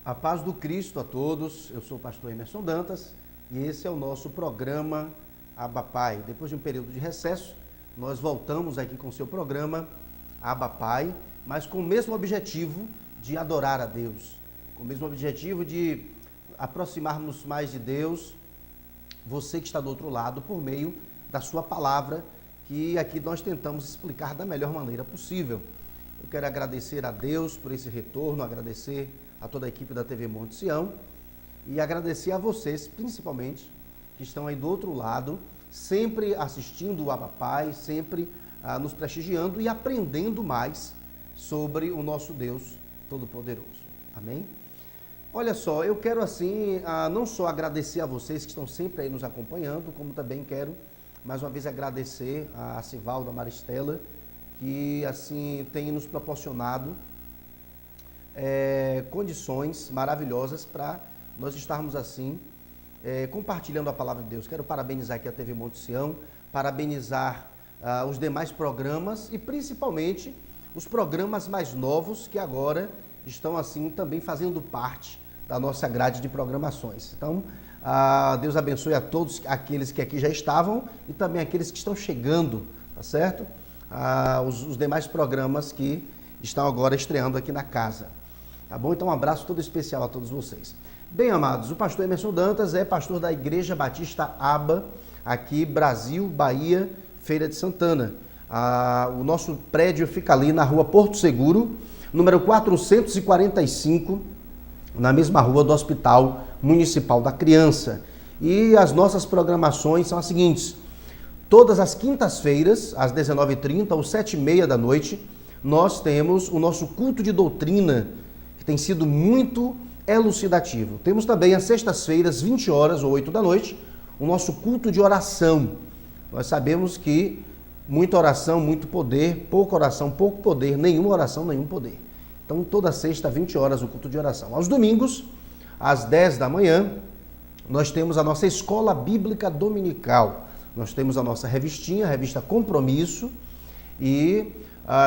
A paz do Cristo a todos, eu sou o pastor Emerson Dantas e esse é o nosso programa Abba Pai. Depois de um período de recesso, nós voltamos aqui com o seu programa Abba Pai, mas com o mesmo objetivo de adorar a Deus, com o mesmo objetivo de aproximarmos mais de Deus, você que está do outro lado, por meio da sua palavra, que aqui nós tentamos explicar da melhor maneira possível. Eu quero agradecer a Deus por esse retorno, agradecer a toda a equipe da TV Monte Sião e agradecer a vocês, principalmente, que estão aí do outro lado, sempre assistindo o Abba Pai, sempre nos prestigiando e aprendendo mais sobre o nosso Deus Todo-Poderoso. Amém? Olha só, eu quero assim, não só agradecer a vocês que estão sempre aí nos acompanhando, como também quero, mais uma vez, agradecer a Sivalda, a Maristela, que assim tem nos proporcionado condições maravilhosas para nós estarmos assim compartilhando a palavra de Deus. Quero parabenizar aqui a TV Monte Sião, parabenizar os demais programas e principalmente os programas mais novos que agora estão assim também fazendo parte da nossa grade de programações. Então, Deus abençoe a todos aqueles que aqui já estavam e também aqueles que estão chegando, tá certo? Os demais programas que estão agora estreando aqui na casa. Tá bom? Então, um abraço todo especial a todos vocês. Bem, amados, o pastor Emerson Dantas é pastor da Igreja Batista Abba, aqui Brasil, Bahia, Feira de Santana. O nosso prédio fica ali na rua Porto Seguro, número 445, na mesma rua do Hospital Municipal da Criança. E as nossas programações são as seguintes: todas as quintas-feiras, às 19h30 ou 7h30 da noite, nós temos o nosso culto de doutrina, que tem sido muito elucidativo. Temos também às sextas-feiras, 20 horas ou 8 da noite, o nosso culto de oração. Nós sabemos que muita oração, muito poder, pouca oração, pouco poder, nenhuma oração, nenhum poder. Então, toda sexta, 20 horas, o culto de oração. Aos domingos, às 10 da manhã, nós temos a nossa escola bíblica dominical. Nós temos a nossa revistinha, a revista Compromisso, e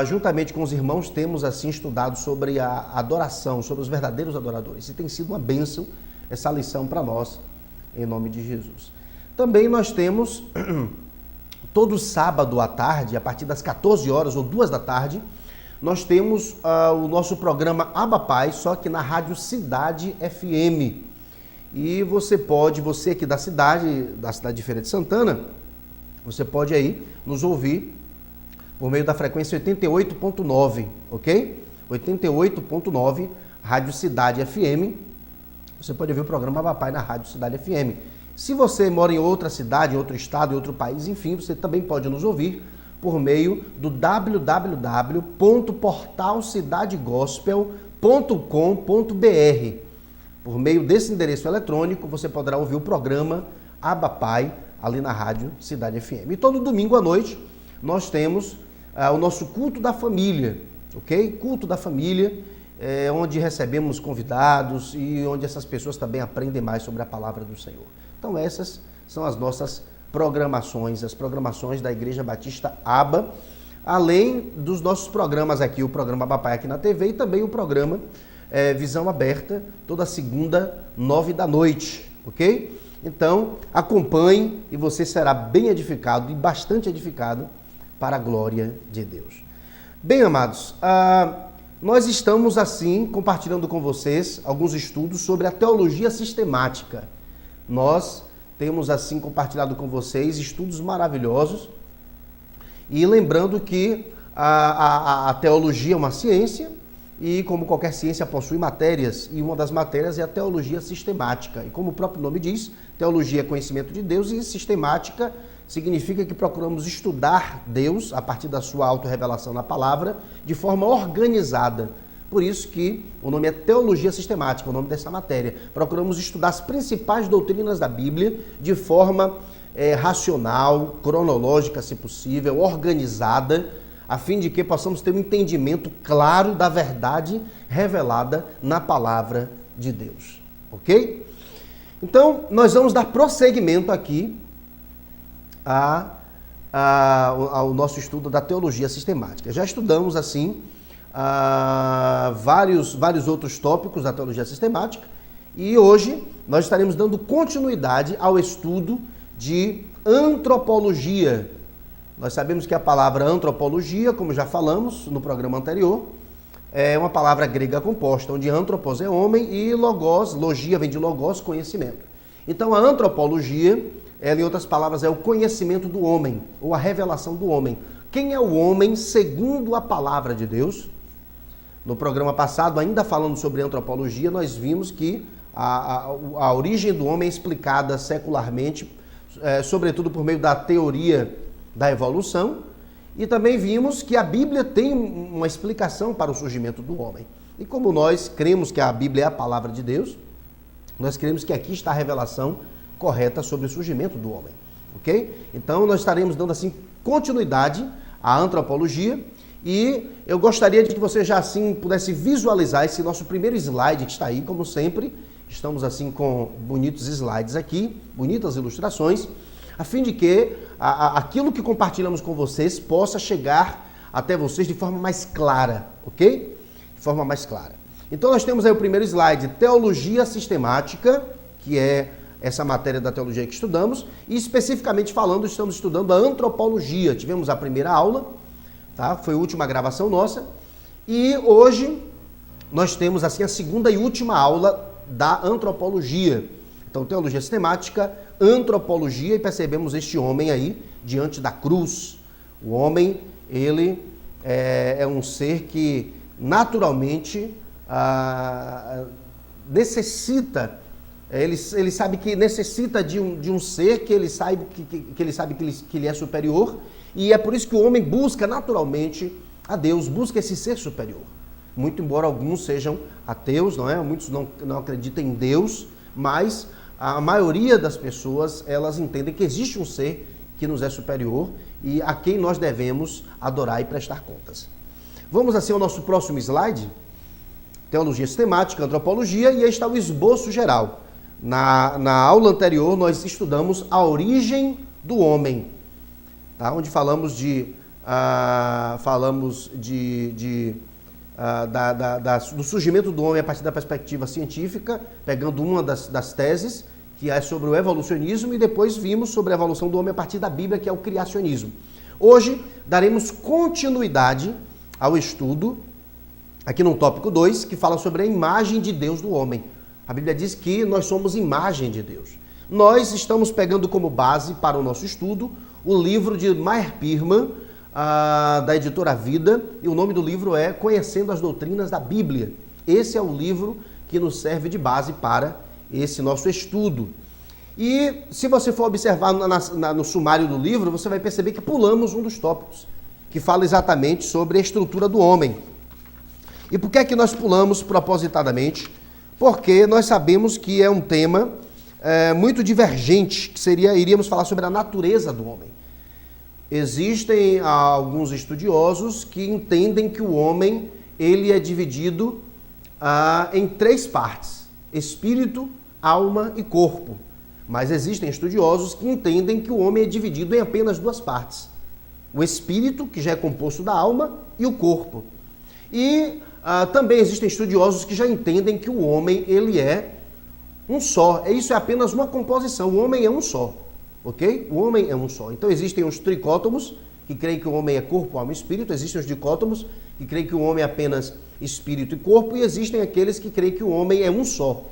juntamente com os irmãos temos assim estudado sobre a adoração, sobre os verdadeiros adoradores. E tem sido uma bênção essa lição para nós, em nome de Jesus. Também nós temos, todo sábado à tarde, a partir das 14 horas ou 2 da tarde, nós temos o nosso programa Abba Pai, só que na Rádio Cidade FM. E você aqui da cidade de Feira de Santana, você pode aí nos ouvir por meio da frequência 88.9, ok? 88.9, Rádio Cidade FM. Você pode ouvir o programa Abba Pai na Rádio Cidade FM. Se você mora em outra cidade, em outro estado, em outro país, enfim, você também pode nos ouvir por meio do www.portalcidadegospel.com.br. Por meio desse endereço eletrônico, você poderá ouvir o programa Abba Pai ali na Rádio Cidade FM. E todo domingo à noite nós temos o nosso culto da família, ok? Culto da família, onde recebemos convidados e onde essas pessoas também aprendem mais sobre a palavra do Senhor. Então essas são as nossas programações, as programações da Igreja Batista Abba, além dos nossos programas aqui, o programa Abba Pai aqui na TV e também o programa Visão Aberta, toda segunda, 9 da noite, ok? Então, acompanhe e você será bem edificado e bastante edificado para a glória de Deus. Bem, amados, nós estamos assim compartilhando com vocês alguns estudos sobre a teologia sistemática. Nós temos assim compartilhado com vocês estudos maravilhosos e lembrando que a teologia é uma ciência e, como qualquer ciência, possui matérias, e uma das matérias é a teologia sistemática. E como o próprio nome diz, teologia é conhecimento de Deus e sistemática significa que procuramos estudar Deus a partir da sua autorrevelação na palavra de forma organizada. Por isso que o nome é teologia sistemática, o nome dessa matéria. Procuramos estudar as principais doutrinas da Bíblia de forma racional, cronológica, se possível, organizada, a fim de que possamos ter um entendimento claro da verdade revelada na palavra de Deus, ok? Então, nós vamos dar prosseguimento aqui ao nosso estudo da teologia sistemática. Já estudamos, assim, vários outros tópicos da teologia sistemática e hoje nós estaremos dando continuidade ao estudo de antropologia. Nós sabemos que a palavra antropologia, como já falamos no programa anterior, é uma palavra grega composta, onde antropos é homem e logos, logia vem de logos, conhecimento. Então a antropologia, ela, em outras palavras, é o conhecimento do homem, ou a revelação do homem. Quem é o homem segundo a palavra de Deus? No programa passado, ainda falando sobre antropologia, nós vimos que a origem do homem é explicada secularmente, sobretudo por meio da teoria da evolução, e também vimos que a Bíblia tem uma explicação para o surgimento do homem. E como nós cremos que a Bíblia é a palavra de Deus, nós cremos que aqui está a revelação correta sobre o surgimento do homem, ok? Então nós estaremos dando assim continuidade à antropologia e eu gostaria de que você já assim pudesse visualizar esse nosso primeiro slide que está aí, como sempre, estamos assim com bonitos slides aqui, bonitas ilustrações, a fim de que aquilo que compartilhamos com vocês possa chegar até vocês de forma mais clara, ok? De forma mais clara. Então nós temos aí o primeiro slide, teologia sistemática, que é essa matéria da teologia que estudamos, e especificamente falando, estamos estudando a antropologia. Tivemos a primeira aula, tá? Foi a última gravação nossa, e hoje nós temos assim a segunda e última aula da antropologia. Então, teologia sistemática, antropologia, e percebemos este homem aí diante da cruz. O homem, ele é um ser que naturalmente necessita, ele sabe que necessita de um ser que ele sabe que ele é superior, e é por isso que o homem busca naturalmente a Deus, busca esse ser superior. Muito embora alguns sejam ateus, não é? Muitos não acreditam em Deus, mas a maioria das pessoas, elas entendem que existe um ser que nos é superior e a quem nós devemos adorar e prestar contas. Vamos assim ao nosso próximo slide, teologia sistemática, antropologia, e aí está o esboço geral. Na aula anterior nós estudamos a origem do homem, tá? Onde falamos do surgimento do homem a partir da perspectiva científica, pegando uma das teses, que é sobre o evolucionismo, e depois vimos sobre a evolução do homem a partir da Bíblia, que é o criacionismo. Hoje daremos continuidade ao estudo, aqui no tópico 2, que fala sobre a imagem de Deus do homem. A Bíblia diz que nós somos imagem de Deus. Nós estamos pegando como base para o nosso estudo o livro de Meyer Pirman, da editora Vida, e o nome do livro é Conhecendo as Doutrinas da Bíblia. Esse é o livro que nos serve de base para esse nosso estudo. E se você for observar no sumário do livro, você vai perceber que pulamos um dos tópicos, que fala exatamente sobre a estrutura do homem. E por que é que nós pulamos propositadamente? Porque nós sabemos que é um tema muito divergente, que iríamos falar sobre a natureza do homem. Existem alguns estudiosos que entendem que o homem ele é dividido em 3 partes: espírito, alma e corpo. Mas existem estudiosos que entendem que o homem é dividido em apenas 2 partes: o espírito, que já é composto da alma, e o corpo. E também existem estudiosos que já entendem que o homem ele é um só. Isso é apenas uma composição. O homem é um só. Ok? O homem é um só. Então existem os tricótomos, que creem que o homem é corpo, alma e espírito. Existem os dicótomos, que creem que o homem é apenas espírito e corpo. E existem aqueles que creem que o homem é um só.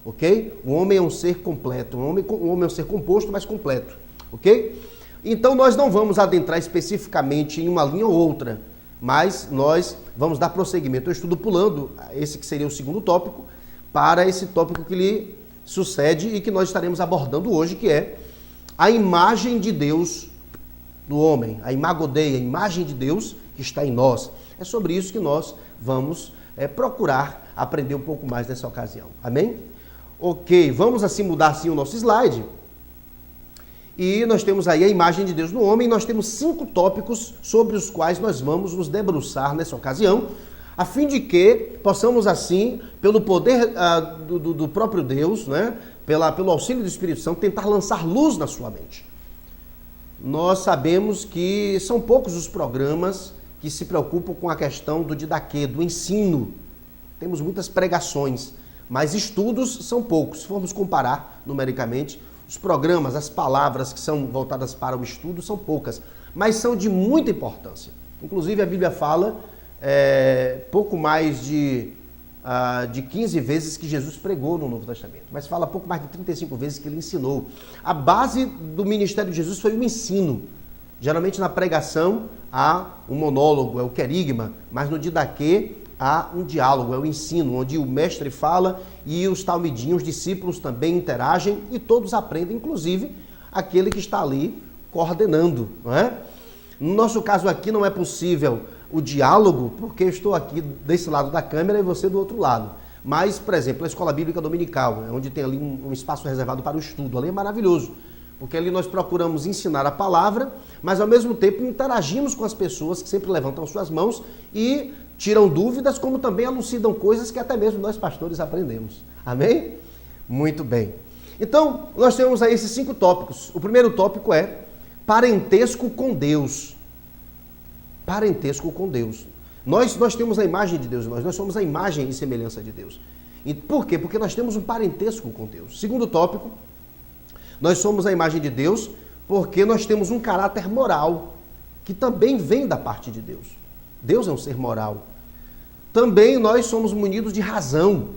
Ok? O homem é um ser completo. O homem é um ser composto, mas completo. Ok? Então nós não vamos adentrar especificamente em uma linha ou outra, mas nós vamos dar prosseguimento. Eu estudo pulando esse que seria o segundo tópico para esse tópico que lhe sucede e que nós estaremos abordando hoje, que é a imagem de Deus do homem, a imago Dei, a imagem de Deus que está em nós. É sobre isso que nós vamos procurar aprender um pouco mais nessa ocasião. Amém? Ok, vamos assim mudar assim o nosso slide. E nós temos aí a imagem de Deus no homem. Nós temos 5 tópicos sobre os quais nós vamos nos debruçar nessa ocasião. a fim de que possamos assim, pelo poder do próprio Deus, né, pelo auxílio do Espírito Santo, tentar lançar luz na sua mente. Nós sabemos que são poucos os programas que se preocupam com a questão do didaquê, do ensino. Temos muitas pregações, mas estudos são poucos. Se formos comparar numericamente, os programas, as palavras que são voltadas para o estudo são poucas, mas são de muita importância. Inclusive a Bíblia fala pouco mais de 15 vezes que Jesus pregou no Novo Testamento, mas fala pouco mais de 35 vezes que ele ensinou. A base do ministério de Jesus foi o ensino. Geralmente na pregação há um monólogo, é o querigma, mas no didaquê há um diálogo, é o ensino, onde o mestre fala e os talmidim, os discípulos também interagem e todos aprendem, inclusive aquele que está ali coordenando, não é? No nosso caso aqui não é possível o diálogo, porque eu estou aqui desse lado da câmera e você do outro lado. Mas, por exemplo, a Escola Bíblica Dominical, onde tem ali um espaço reservado para o estudo, ali é maravilhoso, porque ali nós procuramos ensinar a palavra, mas ao mesmo tempo interagimos com as pessoas que sempre levantam suas mãos e tiram dúvidas, como também elucidam coisas que até mesmo nós pastores aprendemos. Amém? Muito bem. Então, nós temos aí esses 5 tópicos. O primeiro tópico é parentesco com Deus. Parentesco com Deus. Nós temos a imagem de Deus, nós somos a imagem e semelhança de Deus. E por quê? Porque nós temos um parentesco com Deus. Segundo tópico, nós somos a imagem de Deus porque nós temos um caráter moral, que também vem da parte de Deus. Deus é um ser moral. Também nós somos munidos de razão,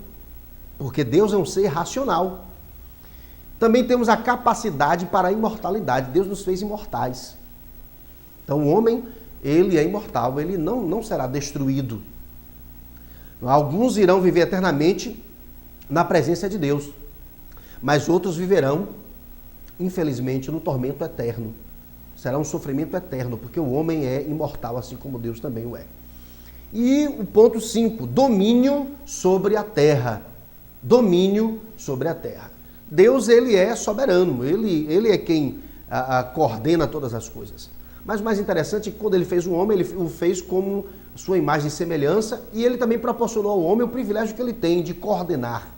porque Deus é um ser racional. Também temos a capacidade para a imortalidade. Deus nos fez imortais. Então o homem, ele é imortal, ele não será destruído. Alguns irão viver eternamente na presença de Deus, mas outros viverão, infelizmente, no tormento eterno. Será um sofrimento eterno, porque o homem é imortal, assim como Deus também o é. E o ponto 5, domínio sobre a terra. Domínio sobre a terra. Deus, ele é soberano, ele é quem coordena todas as coisas. Mas o mais interessante é que quando ele fez o homem, ele o fez como sua imagem e semelhança, e ele também proporcionou ao homem o privilégio que ele tem de coordenar,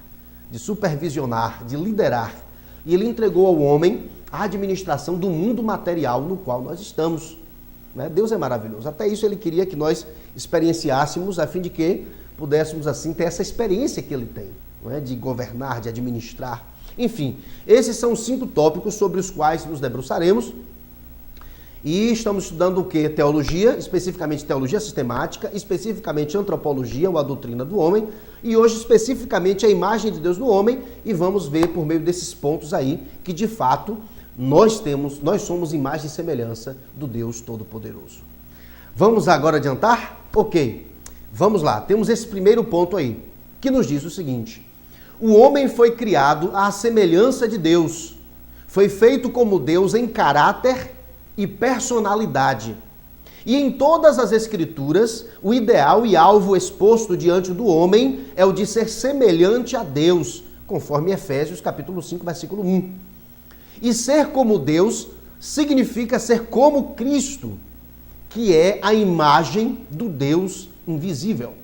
de supervisionar, de liderar. E ele entregou ao homem a administração do mundo material no qual nós estamos. Né? Deus é maravilhoso. Até isso ele queria que nós experienciássemos, a fim de que pudéssemos assim ter essa experiência que ele tem, não é? De governar, de administrar. Enfim, esses são os 5 tópicos sobre os quais nos debruçaremos. E estamos estudando o quê? Teologia, especificamente teologia sistemática, especificamente antropologia, ou a doutrina do homem, e hoje especificamente a imagem de Deus no homem, e vamos ver por meio desses pontos aí que de fato nós somos imagem e semelhança do Deus Todo-Poderoso. Vamos agora adiantar? Ok, vamos lá, temos esse primeiro ponto aí, que nos diz o seguinte: o homem foi criado à semelhança de Deus, foi feito como Deus em caráter e personalidade. E em todas as escrituras, o ideal e alvo exposto diante do homem é o de ser semelhante a Deus, conforme Efésios capítulo 5, versículo 1. E ser como Deus significa ser como Cristo, que é a imagem do Deus invisível.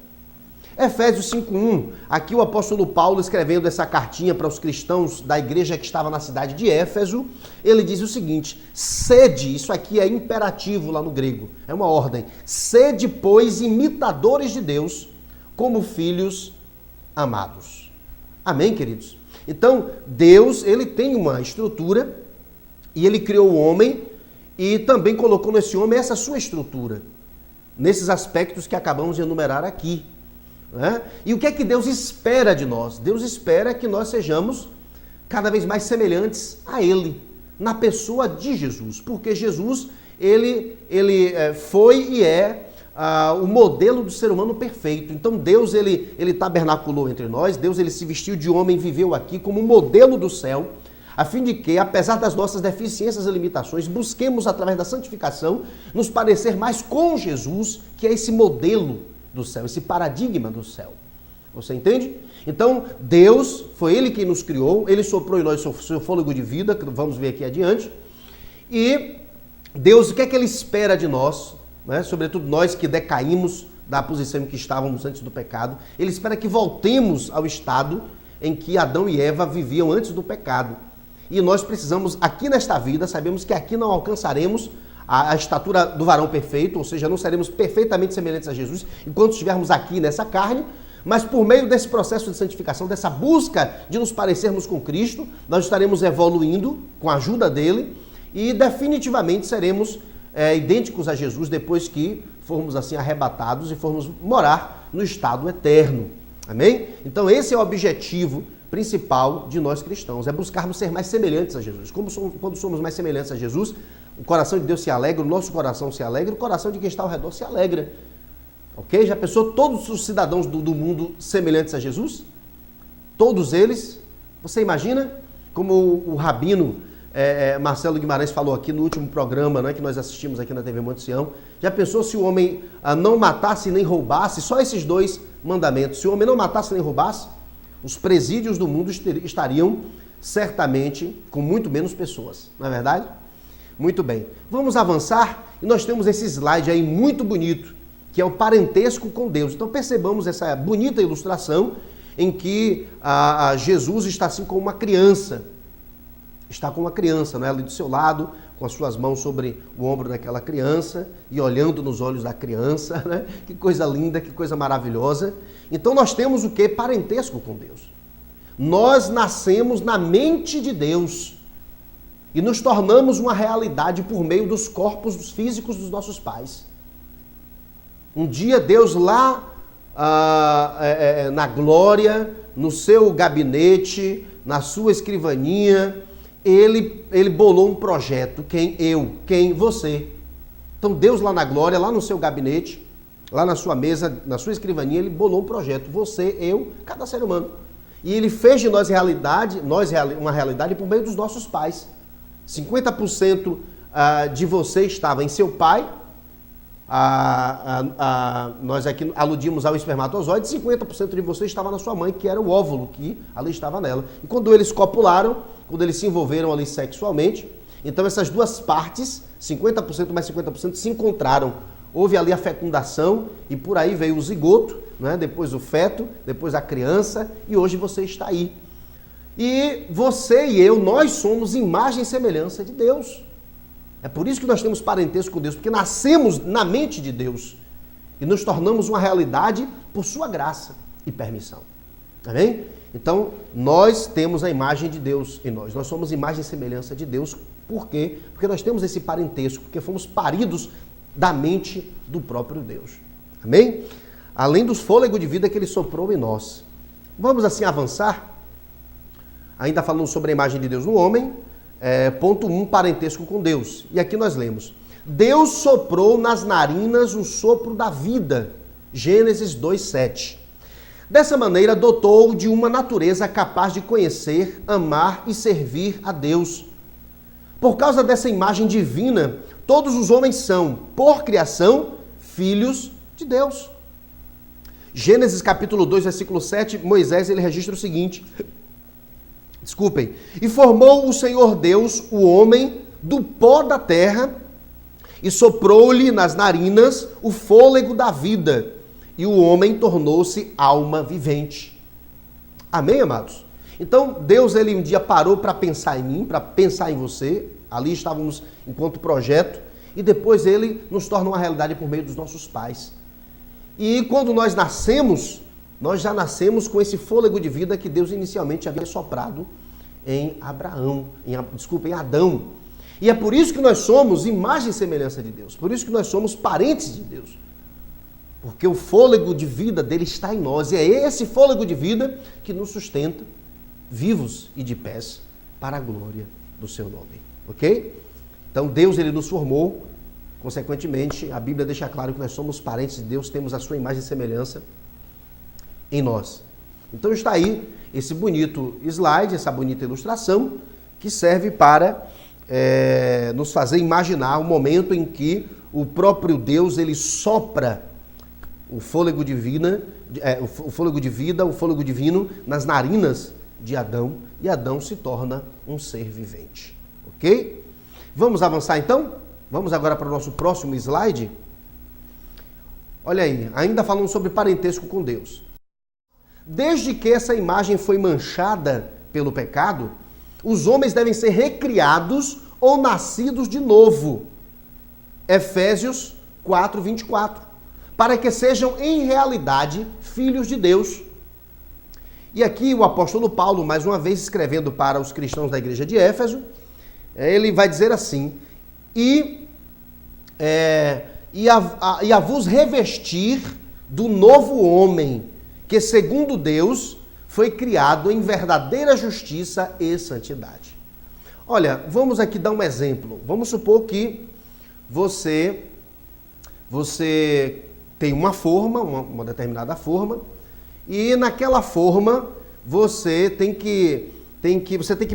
Efésios 5:1, aqui o apóstolo Paulo escrevendo essa cartinha para os cristãos da igreja que estava na cidade de Éfeso, ele diz o seguinte: sede, isso aqui é imperativo lá no grego, é uma ordem, sede, pois, imitadores de Deus, como filhos amados. Amém, queridos? Então, Deus, ele tem uma estrutura, e ele criou o homem, e também colocou nesse homem essa sua estrutura, nesses aspectos que acabamos de enumerar aqui. Né? E o que é que Deus espera de nós? Deus espera que nós sejamos cada vez mais semelhantes a Ele, na pessoa de Jesus, porque Jesus, ele foi e é o modelo do ser humano perfeito. Então Deus, ele tabernaculou entre nós, Deus, ele se vestiu de homem, viveu aqui como modelo do céu, a fim de que, apesar das nossas deficiências e limitações, busquemos, através da santificação, nos parecer mais com Jesus, que é esse modelo do céu, esse paradigma do céu. Você entende? Então, Deus, foi Ele quem nos criou, Ele soprou em nós o seu fôlego de vida, que vamos ver aqui adiante, e Deus, o que é que Ele espera de nós, né? Sobretudo nós que decaímos da posição em que estávamos antes do pecado. Ele espera que voltemos ao estado em que Adão e Eva viviam antes do pecado. E nós precisamos, aqui nesta vida, sabemos que aqui não alcançaremos a estatura do varão perfeito, ou seja, não seremos perfeitamente semelhantes a Jesus enquanto estivermos aqui nessa carne, mas por meio desse processo de santificação, dessa busca de nos parecermos com Cristo, nós estaremos evoluindo com a ajuda dele e definitivamente seremos idênticos a Jesus depois que formos assim arrebatados e formos morar no estado eterno. Amém? Então esse é o objetivo principal de nós cristãos, é buscarmos ser mais semelhantes a Jesus. Quando somos mais semelhantes a Jesus, o coração de Deus se alegra, o nosso coração se alegra, o coração de quem está ao redor se alegra. Ok? Já pensou todos os cidadãos do mundo semelhantes a Jesus? Todos eles? Você imagina? Como o rabino Marcelo Guimarães falou aqui no último programa, né, que nós assistimos aqui na TV Monte Sião. Já pensou se o homem não matasse nem roubasse? Só esses dois mandamentos. Se o homem não matasse nem roubasse, os presídios do mundo estariam certamente com muito menos pessoas. Não é verdade? Muito bem. Vamos avançar e nós temos esse slide aí muito bonito, que é o parentesco com Deus. Então percebamos essa bonita ilustração em que Jesus está assim como uma criança. Está com uma criança, não é? Ali do seu lado, com as suas mãos sobre o ombro daquela criança e olhando nos olhos da criança, né? Que coisa linda, que coisa maravilhosa. Então nós temos o quê? Parentesco com Deus. Nós nascemos na mente de Deus e nos tornamos uma realidade por meio dos corpos físicos dos nossos pais. Um dia Deus lá na glória, no seu gabinete, na sua escrivaninha, ele bolou um projeto. Quem? Você. Então Deus lá na glória, lá no seu gabinete, lá na sua mesa, na sua escrivaninha, ele bolou um projeto. Você, eu, cada ser humano. E ele fez de nós uma realidade por meio dos nossos pais. 50% de você estava em seu pai. Nós aqui aludimos ao espermatozoide, 50% de você estava na sua mãe, que era o óvulo que ali estava nela. E quando eles copularam, quando eles se envolveram ali sexualmente, então essas duas partes, 50% mais 50%, se encontraram. Houve ali a fecundação e por aí veio o zigoto, né? Depois o feto, depois a criança e hoje você está aí. E você e eu, nós somos imagem e semelhança de Deus. É por isso que nós temos parentesco com Deus, porque nascemos na mente de Deus e nos tornamos uma realidade por sua graça e permissão. Amém? Então, nós temos a imagem de Deus em nós. Nós somos imagem e semelhança de Deus. Por quê? Porque nós temos esse parentesco, porque fomos paridos da mente do próprio Deus. Amém? Além do fôlego de vida que Ele soprou em nós. Vamos assim avançar, ainda falando sobre a imagem de Deus no homem. Ponto 1, parentesco com Deus. E aqui nós lemos: Deus soprou nas narinas o sopro da vida. Gênesis 2:7. Dessa maneira, dotou de uma natureza capaz de conhecer, amar e servir a Deus. Por causa dessa imagem divina, todos os homens são, por criação, filhos de Deus. Gênesis capítulo 2, versículo 7, Moisés ele registra o seguinte: e formou o Senhor Deus o homem do pó da terra e soprou-lhe nas narinas o fôlego da vida, e o homem tornou-se alma vivente. Amém, amados? Então, Deus ele um dia parou para pensar em mim, para pensar em você. Ali estávamos enquanto projeto, e depois ele nos torna uma realidade por meio dos nossos pais. E quando nós nascemos, nós já nascemos com esse fôlego de vida que Deus inicialmente havia soprado em Adão. E é por isso que nós somos imagem e semelhança de Deus. Por isso que nós somos parentes de Deus. Porque o fôlego de vida dele está em nós. E é esse fôlego de vida que nos sustenta vivos e de pés para a glória do seu nome. Ok? Então Deus ele nos formou. Consequentemente, a Bíblia deixa claro que nós somos parentes de Deus, temos a sua imagem e semelhança em nós. Então está aí esse bonito slide, essa bonita ilustração, que serve para nos fazer imaginar o momento em que o próprio Deus ele sopra o fôlego divino, o fôlego de vida, o fôlego divino nas narinas de Adão, e Adão se torna um ser vivente. Ok? Vamos avançar então? Vamos agora para o nosso próximo slide. Olha aí, ainda falando sobre parentesco com Deus. Desde que essa imagem foi manchada pelo pecado, os homens devem ser recriados ou nascidos de novo. Efésios 4, 24. Para que sejam em realidade filhos de Deus. E aqui o apóstolo Paulo, mais uma vez escrevendo para os cristãos da igreja de Éfeso, ele vai dizer assim: e a vos revestir do novo homem, que segundo Deus foi criado em verdadeira justiça e santidade. Olha, vamos aqui dar um exemplo. Vamos supor que você tem uma forma, uma determinada forma, e naquela forma você tem que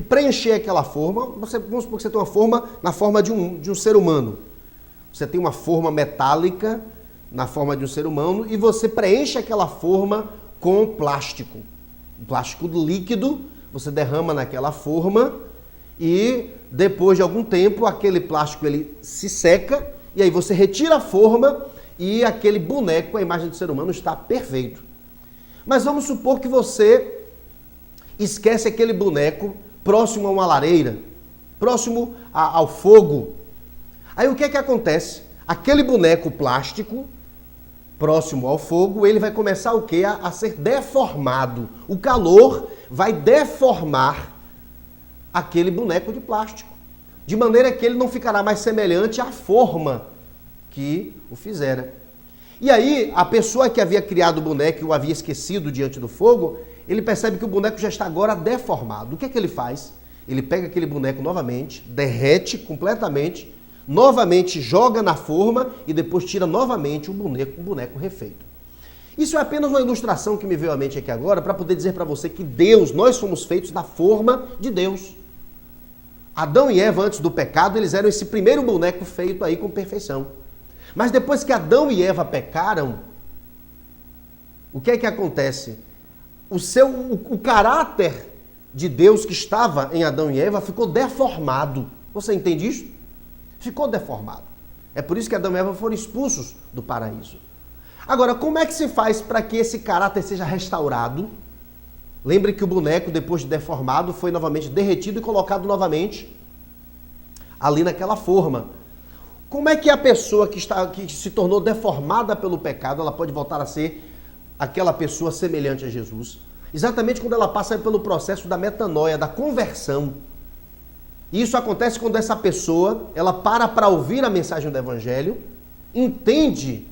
preencher aquela forma. Vamos supor que você tem uma forma na forma de um ser humano. Você tem uma forma metálica na forma de um ser humano e você preenche aquela forma com plástico. Plástico líquido, você derrama naquela forma e depois de algum tempo aquele plástico ele se seca e aí você retira a forma e aquele boneco, a imagem do ser humano, está perfeito. Mas vamos supor que você esquece aquele boneco próximo a uma lareira, próximo ao fogo. Aí o que é que acontece? Aquele boneco plástico, próximo ao fogo, ele vai começar o quê? A ser deformado. O calor vai deformar aquele boneco de plástico, de maneira que ele não ficará mais semelhante à forma que o fizera. E aí, a pessoa que havia criado o boneco e o havia esquecido diante do fogo, ele percebe que o boneco já está agora deformado. O que é que ele faz? Ele pega aquele boneco novamente, derrete completamente, novamente joga na forma e depois tira novamente o boneco refeito. Isso é apenas uma ilustração que me veio à mente aqui agora para poder dizer para você que nós somos feitos da forma de Deus. Adão e Eva, antes do pecado, eles eram esse primeiro boneco feito aí com perfeição. Mas depois que Adão e Eva pecaram, o que é que acontece? O caráter de Deus que estava em Adão e Eva ficou deformado. Você entende isso? Ficou deformado. É por isso que Adão e Eva foram expulsos do paraíso. Agora, como é que se faz para que esse caráter seja restaurado? Lembre que o boneco, depois de deformado, foi novamente derretido e colocado novamente ali naquela forma. Como é que a pessoa que se tornou deformada pelo pecado, ela pode voltar a ser aquela pessoa semelhante a Jesus? Exatamente quando ela passa pelo processo da metanoia, da conversão. E isso acontece quando essa pessoa, ela para ouvir a mensagem do Evangelho, entende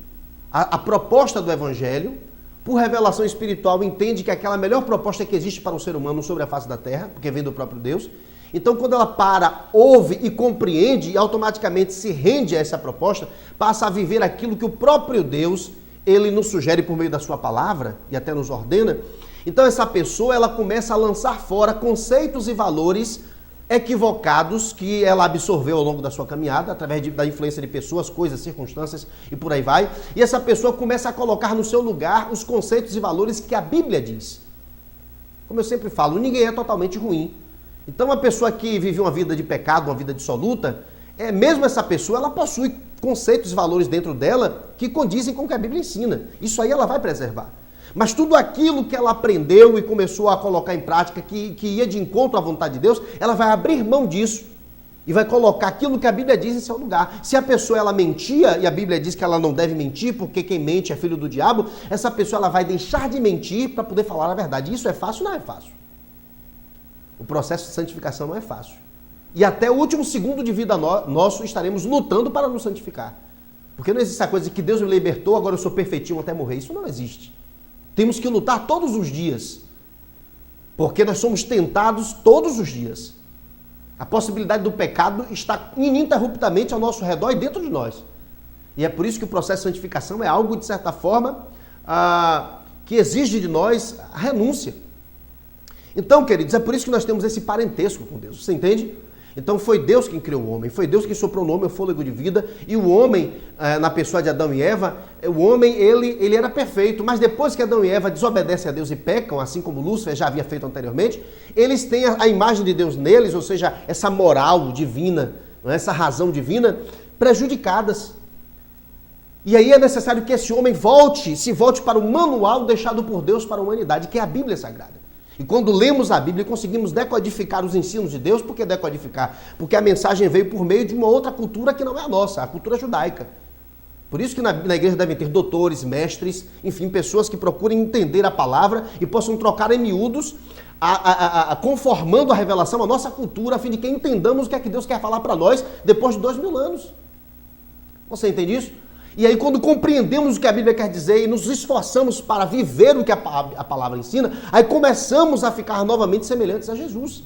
a proposta do Evangelho, por revelação espiritual, entende que aquela melhor proposta que existe para um ser humano sobre a face da terra, porque vem do próprio Deus. Então, quando ela ouve e compreende e automaticamente se rende a essa proposta, passa a viver aquilo que o próprio Deus, ele nos sugere por meio da sua palavra e até nos ordena. Então, essa pessoa, ela começa a lançar fora conceitos e valores equivocados que ela absorveu ao longo da sua caminhada, através da influência de pessoas, coisas, circunstâncias e por aí vai. E essa pessoa começa a colocar no seu lugar os conceitos e valores que a Bíblia diz. Como eu sempre falo, ninguém é totalmente ruim. Então, uma pessoa que vive uma vida de pecado, uma vida dissoluta, mesmo essa pessoa, ela possui conceitos e valores dentro dela que condizem com o que a Bíblia ensina. Isso aí ela vai preservar. Mas tudo aquilo que ela aprendeu e começou a colocar em prática, que ia de encontro à vontade de Deus, ela vai abrir mão disso e vai colocar aquilo que a Bíblia diz em seu lugar. Se a pessoa ela mentia, e a Bíblia diz que ela não deve mentir, porque quem mente é filho do diabo, essa pessoa ela vai deixar de mentir para poder falar a verdade. Isso é fácil? Não é fácil. O processo de santificação não é fácil. E até o último segundo de vida nosso estaremos lutando para nos santificar. Porque não existe essa coisa de que Deus me libertou, agora eu sou perfeitinho até morrer. Isso não existe. Temos que lutar todos os dias, porque nós somos tentados todos os dias. A possibilidade do pecado está ininterruptamente ao nosso redor e dentro de nós. E é por isso que o processo de santificação é algo, de certa forma, que exige de nós a renúncia. Então, queridos, é por isso que nós temos esse parentesco com Deus. Você entende? Então foi Deus quem criou o homem, foi Deus quem soprou no homem o fôlego de vida, e o homem, na pessoa de Adão e Eva, o homem, ele era perfeito, mas depois que Adão e Eva desobedecem a Deus e pecam, assim como Lúcifer já havia feito anteriormente, eles têm a imagem de Deus neles, ou seja, essa moral divina, essa razão divina, prejudicadas. E aí é necessário que esse homem se volte para o manual deixado por Deus para a humanidade, que é a Bíblia Sagrada. E quando lemos a Bíblia e conseguimos decodificar os ensinos de Deus, por que decodificar? Porque a mensagem veio por meio de uma outra cultura que não é a nossa, a cultura judaica. Por isso que na igreja devem ter doutores, mestres, enfim, pessoas que procurem entender a palavra e possam trocar em miúdos, conformando a revelação à nossa cultura, a fim de que entendamos o que é que Deus quer falar para nós depois de 2000 anos. Você entende isso? E aí, quando compreendemos o que a Bíblia quer dizer e nos esforçamos para viver o que a palavra ensina, aí começamos a ficar novamente semelhantes a Jesus.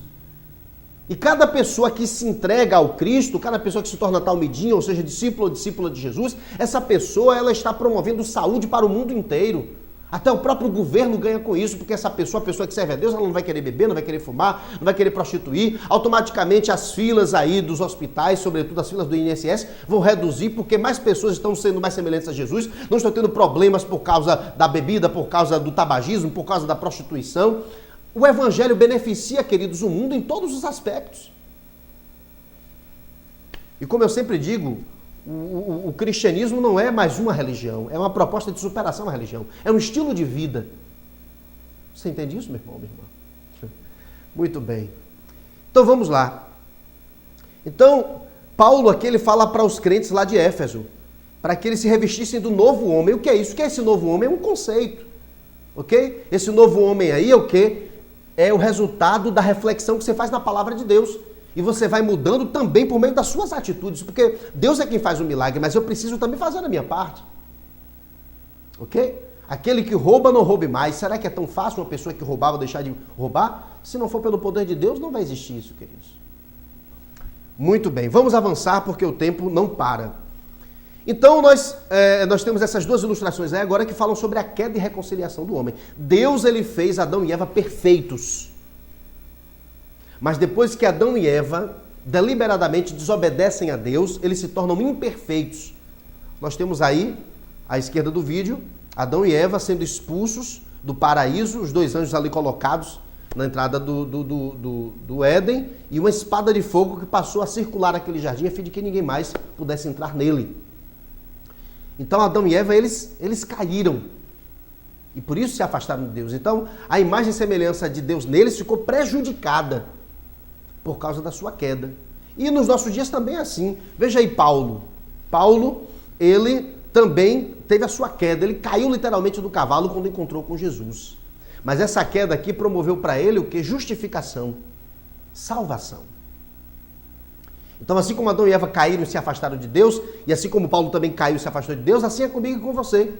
E cada pessoa que se entrega ao Cristo, cada pessoa que se torna talmidinha, ou seja, discípulo ou discípula de Jesus, essa pessoa ela está promovendo saúde para o mundo inteiro. Até o próprio governo ganha com isso, porque essa pessoa, a pessoa que serve a Deus, ela não vai querer beber, não vai querer fumar, não vai querer prostituir. Automaticamente as filas aí dos hospitais, sobretudo as filas do INSS, vão reduzir, porque mais pessoas estão sendo mais semelhantes a Jesus, não estão tendo problemas por causa da bebida, por causa do tabagismo, por causa da prostituição. O Evangelho beneficia, queridos, o mundo em todos os aspectos. E como eu sempre digo, o cristianismo não é mais uma religião, é uma proposta de superação à religião. É um estilo de vida. Você entende isso, meu irmão, minha irmã? Muito bem. Então vamos lá. Então, Paulo aqui ele fala para os crentes lá de Éfeso, para que eles se revestissem do novo homem. O que é isso? O que é esse novo homem? É um conceito. Ok? Esse novo homem aí é o quê? É o resultado da reflexão que você faz na palavra de Deus. E você vai mudando também por meio das suas atitudes, porque Deus é quem faz o milagre, mas eu preciso também fazer a minha parte. Ok? Aquele que rouba, não roube mais. Será que é tão fácil uma pessoa que roubava deixar de roubar? Se não for pelo poder de Deus, não vai existir isso, queridos. Muito bem, vamos avançar porque o tempo não para. Então nós temos essas duas ilustrações aí agora que falam sobre a queda e reconciliação do homem. Deus ele fez Adão e Eva perfeitos. Mas depois que Adão e Eva deliberadamente desobedecem a Deus, eles se tornam imperfeitos. Nós temos aí, à esquerda do vídeo, Adão e Eva sendo expulsos do paraíso, os dois anjos ali colocados na entrada do Éden, e uma espada de fogo que passou a circular aquele jardim a fim de que ninguém mais pudesse entrar nele. Então Adão e Eva, eles caíram. E por isso se afastaram de Deus. Então a imagem e semelhança de Deus neles ficou prejudicada por causa da sua queda. E nos nossos dias também é assim. Veja aí Paulo. Paulo, ele também teve a sua queda. Ele caiu literalmente do cavalo quando encontrou com Jesus. Mas essa queda aqui promoveu para ele o que? Justificação. Salvação. Então assim como Adão e Eva caíram e se afastaram de Deus, e assim como Paulo também caiu e se afastou de Deus, assim é comigo e com você.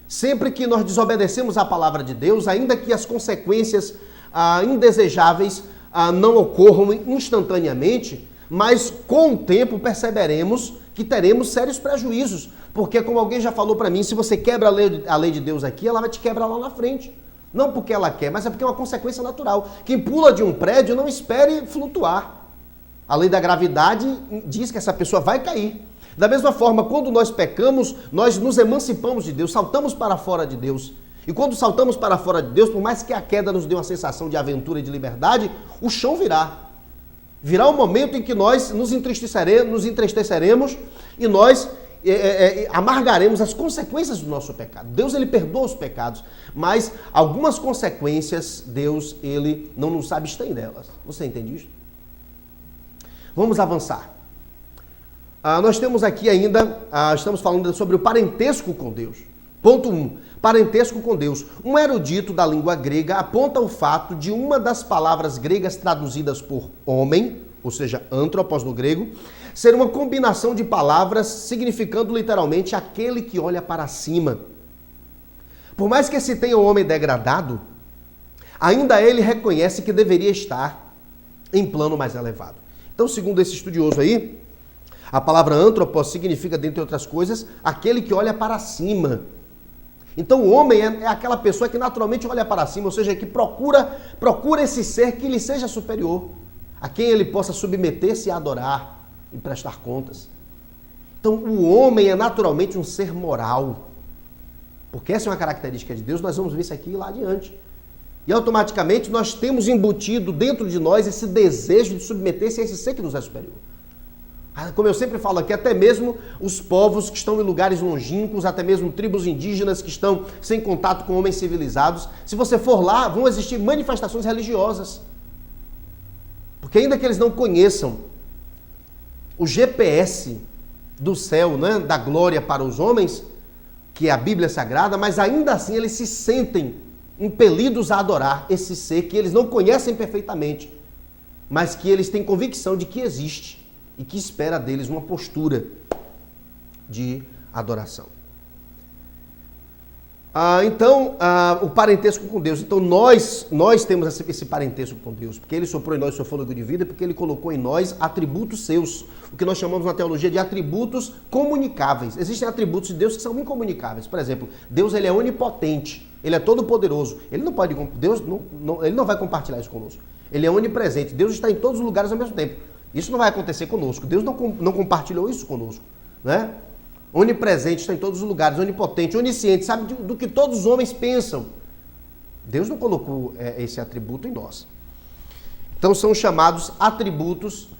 Sempre que nós desobedecemos a palavra de Deus, ainda que as consequências indesejáveis não ocorram instantaneamente, mas com o tempo perceberemos que teremos sérios prejuízos. Porque, como alguém já falou para mim, se você quebra a lei de Deus aqui, ela vai te quebrar lá na frente. Não porque ela quer, mas é porque é uma consequência natural. Quem pula de um prédio não espere flutuar. A lei da gravidade diz que essa pessoa vai cair. Da mesma forma, quando nós pecamos, nós nos emancipamos de Deus, saltamos para fora de Deus. E quando saltamos para fora de Deus, por mais que a queda nos dê uma sensação de aventura e de liberdade, o chão virá. Virá um momento em que nós nos entristeceremos e nós amargaremos as consequências do nosso pecado. Deus, ele perdoa os pecados, mas algumas consequências, Deus, ele não nos abstém delas. Você entende isso? Vamos avançar. Nós temos aqui ainda, estamos falando sobre o parentesco com Deus. Ponto 1. Parentesco com Deus. Um erudito da língua grega aponta o fato de uma das palavras gregas traduzidas por homem, ou seja, antropos no grego, ser uma combinação de palavras significando literalmente aquele que olha para cima. Por mais que se tenha um homem degradado, ainda ele reconhece que deveria estar em plano mais elevado. Então, segundo esse estudioso aí, a palavra antropos significa, dentre outras coisas, aquele que olha para cima. Então o homem é aquela pessoa que naturalmente olha para cima, ou seja, que procura esse ser que lhe seja superior, a quem ele possa submeter-se e adorar e prestar contas. Então o homem é naturalmente um ser moral, porque essa é uma característica de Deus, nós vamos ver isso aqui lá adiante. E automaticamente nós temos embutido dentro de nós esse desejo de submeter-se a esse ser que nos é superior. Como eu sempre falo aqui, até mesmo os povos que estão em lugares longínquos, até mesmo tribos indígenas que estão sem contato com homens civilizados, se você for lá, vão existir manifestações religiosas. Porque ainda que eles não conheçam o GPS do céu, né, da glória para os homens, que é a Bíblia Sagrada, mas ainda assim eles se sentem impelidos a adorar esse ser que eles não conhecem perfeitamente, mas que eles têm convicção de que existe e que espera deles uma postura de adoração. Então, o parentesco com Deus. Então, nós temos esse parentesco com Deus, porque Ele soprou em nós o seu fôlego de vida, porque Ele colocou em nós atributos seus, o que nós chamamos na teologia de atributos comunicáveis. Existem atributos de Deus que são incomunicáveis. Por exemplo, Deus ele é onipotente, Ele é todo-poderoso. Ele não pode, Deus Ele não vai compartilhar isso conosco. Ele é onipresente. Deus está em todos os lugares ao mesmo tempo. Isso não vai acontecer conosco. Deus não compartilhou isso conosco, né? Onipresente, está em todos os lugares, onipotente, onisciente, sabe do que todos os homens pensam. Deus não colocou esse atributo em nós. Então são chamados atributos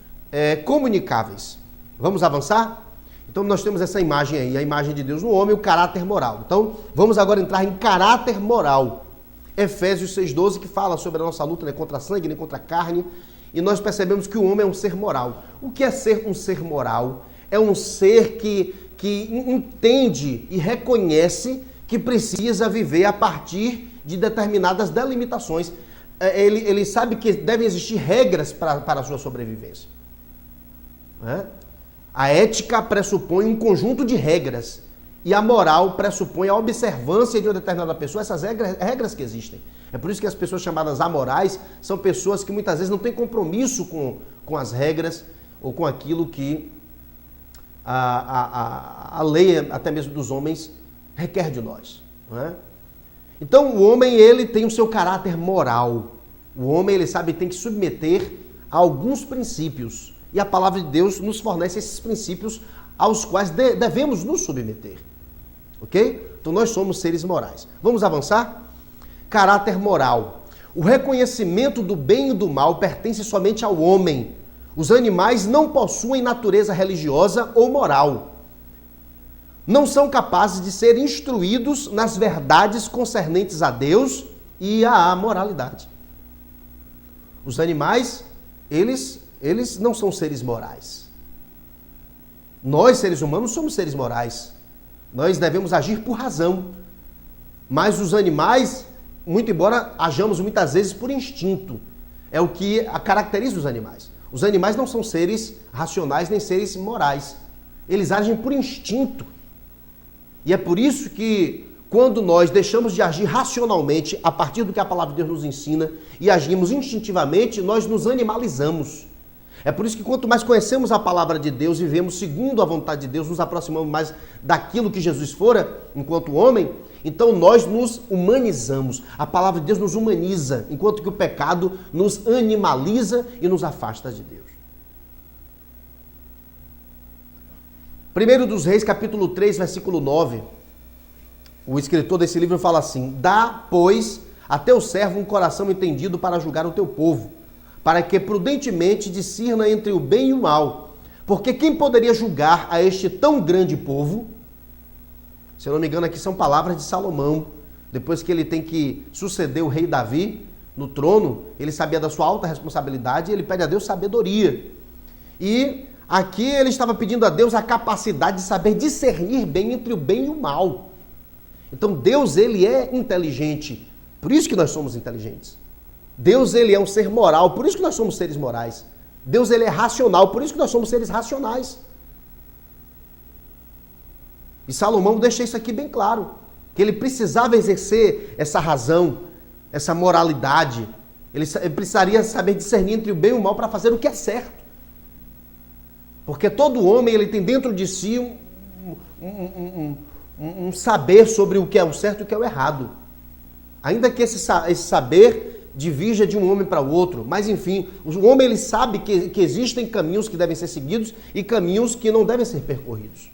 comunicáveis. Vamos avançar? Então nós temos essa imagem aí, a imagem de Deus no homem, o caráter moral. Então vamos agora entrar em caráter moral. Efésios 6,12, que fala sobre a nossa luta, nem contra a sangue, nem contra a carne, e nós percebemos que o homem é um ser moral. O que é ser um ser moral? É um ser que entende e reconhece que precisa viver a partir de determinadas delimitações. Ele sabe que devem existir regras para a sua sobrevivência. A ética pressupõe um conjunto de regras e a moral pressupõe a observância de uma determinada pessoa, essas regras que existem. É por isso que as pessoas chamadas amorais são pessoas que muitas vezes não têm compromisso com as regras ou com aquilo que a lei, até mesmo dos homens, requer de nós. Não é? Então, o homem, ele tem o seu caráter moral. O homem, ele sabe que tem que submeter a alguns princípios. E a palavra de Deus nos fornece esses princípios aos quais devemos nos submeter. Ok? Então, nós somos seres morais. Vamos avançar? Caráter moral. O reconhecimento do bem e do mal pertence somente ao homem. Os animais não possuem natureza religiosa ou moral. Não são capazes de ser instruídos nas verdades concernentes a Deus e à moralidade. Os animais, eles não são seres morais. Nós, seres humanos, somos seres morais. Nós devemos agir por razão. Mas os animais, muito embora hajamos muitas vezes por instinto, é o que caracteriza os animais. Os animais não são seres racionais nem seres morais. Eles agem por instinto. E é por isso que quando nós deixamos de agir racionalmente a partir do que a palavra de Deus nos ensina e agimos instintivamente, nós nos animalizamos. É por isso que quanto mais conhecemos a palavra de Deus, vivemos segundo a vontade de Deus, nos aproximamos mais daquilo que Jesus fora enquanto homem, então nós nos humanizamos. A palavra de Deus nos humaniza, enquanto que o pecado nos animaliza e nos afasta de Deus. 1 dos Reis, capítulo 3, versículo 9. O escritor desse livro fala assim: dá, pois, a teu servo um coração entendido para julgar o teu povo, para que prudentemente discirna entre o bem e o mal. Porque quem poderia julgar a este tão grande povo? Se eu não me engano, aqui são palavras de Salomão. Depois que ele tem que suceder o rei Davi no trono, ele sabia da sua alta responsabilidade e ele pede a Deus sabedoria. E aqui ele estava pedindo a Deus a capacidade de saber discernir bem entre o bem e o mal. Então Deus, ele é inteligente. Por isso que nós somos inteligentes. Deus, ele é um ser moral. Por isso que nós somos seres morais. Deus, ele é racional. Por isso que nós somos seres racionais. E Salomão deixa isso aqui bem claro, que ele precisava exercer essa razão, essa moralidade. Ele precisaria saber discernir entre o bem e o mal para fazer o que é certo. Porque todo homem, ele tem dentro de si um saber sobre o que é o certo e o que é o errado. Ainda que esse saber divirja de um homem para o outro, mas enfim, o homem, ele sabe que existem caminhos que devem ser seguidos e caminhos que não devem ser percorridos.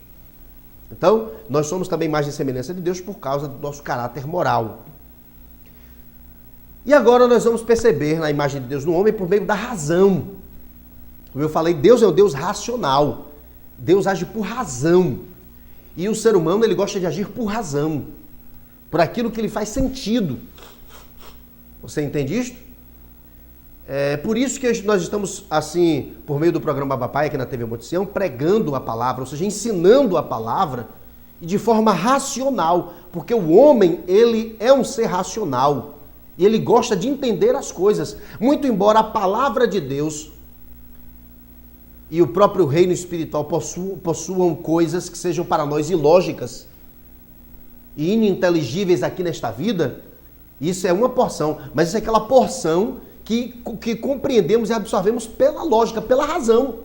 Então, nós somos também imagem e semelhança de Deus por causa do nosso caráter moral. E agora nós vamos perceber na imagem de Deus no homem por meio da razão. Como eu falei, Deus é um Deus racional. Deus age por razão. E o ser humano, ele gosta de agir por razão, por aquilo que lhe faz sentido. Você entende isso? É por isso que nós estamos, assim, por meio do programa Papai, aqui na TV Monte Sião, pregando a palavra, ou seja, ensinando a palavra e de forma racional, porque o homem, ele é um ser racional e ele gosta de entender as coisas, muito embora a palavra de Deus e o próprio reino espiritual possuam coisas que sejam para nós ilógicas e ininteligíveis aqui nesta vida. Isso é uma porção, mas isso é aquela porção que compreendemos e absorvemos pela lógica, pela razão.